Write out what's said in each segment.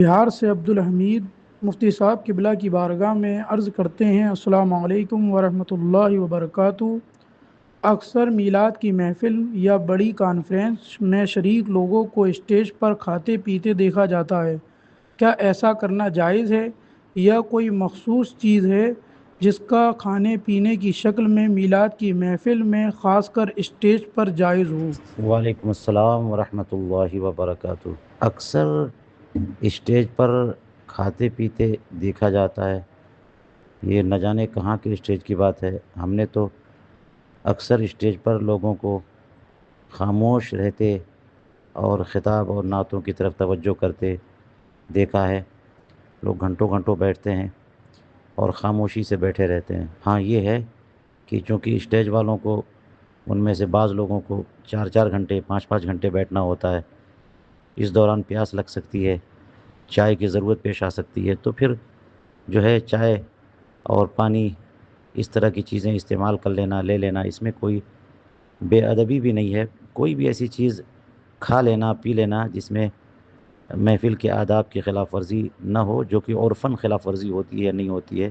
بہار سے عبدالحمید مفتی صاحب قبلہ کی بارگاہ میں عرض کرتے ہیں، السلام علیکم ورحمۃ اللہ وبرکاتہ۔ اکثر میلاد کی محفل یا بڑی کانفرنس میں شریک لوگوں کو اسٹیج پر کھاتے پیتے دیکھا جاتا ہے۔ کیا ایسا کرنا جائز ہے یا کوئی مخصوص چیز ہے جس کا کھانے پینے کی شکل میں میلاد کی محفل میں خاص کر اسٹیج پر جائز ہو؟ وعلیکم السلام ورحمۃ اللہ وبرکاتہ۔ اکثر اسٹیج پر کھاتے پیتے دیکھا جاتا ہے، یہ نہ جانے کہاں کے اسٹیج کی بات ہے۔ ہم نے تو اکثر اسٹیج پر لوگوں کو خاموش رہتے اور خطاب اور نعتوں کی طرف توجہ کرتے دیکھا ہے۔ لوگ گھنٹوں گھنٹوں بیٹھتے ہیں اور خاموشی سے بیٹھے رہتے ہیں۔ ہاں یہ ہے کہ چونکہ اسٹیج والوں کو، ان میں سے بعض لوگوں کو 4 4 گھنٹے 5 5 گھنٹے بیٹھنا ہوتا ہے، اس دوران پیاس لگ سکتی ہے، چائے کی ضرورت پیش آ سکتی ہے، تو پھر جو ہے چائے اور پانی اس طرح کی چیزیں استعمال کر لینا، لے لینا، اس میں کوئی بے ادبی بھی نہیں ہے۔ کوئی بھی ایسی چیز کھا لینا، پی لینا جس میں محفل کے آداب کی خلاف ورزی نہ ہو، جو کہ عرفاً خلاف ورزی ہوتی ہے نہیں ہوتی ہے،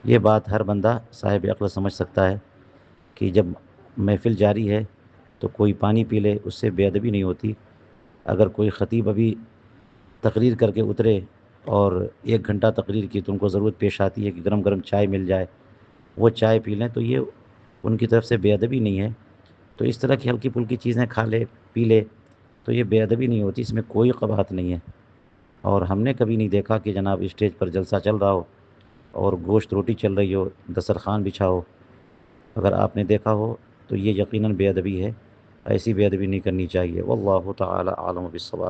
یہ بات ہر بندہ صاحب عقل سمجھ سکتا ہے کہ جب محفل جاری ہے تو کوئی پانی پی لے، اس سے بے ادبی نہیں ہوتی۔ اگر کوئی خطیب ابھی تقریر کر کے اترے اور 1 گھنٹہ تقریر کی تو ان کو ضرورت پیش آتی ہے کہ گرم گرم چائے مل جائے، وہ چائے پی لیں، تو یہ ان کی طرف سے بے ادبی نہیں ہے۔ تو اس طرح کی ہلکی پھلکی چیزیں کھا لے، پی لے، تو یہ بے ادبی نہیں ہوتی، اس میں کوئی قباحت نہیں ہے۔ اور ہم نے کبھی نہیں دیکھا کہ جناب اسٹیج پر جلسہ چل رہا ہو اور گوشت روٹی چل رہی ہو، دسترخوان بچھا ہو۔ اگر آپ نے دیکھا ہو تو یہ یقیناً بے ادبی ہے، ایسی بے ادبی نہیں کرنی چاہیے۔ واللہ تعالی عالم بالصواب۔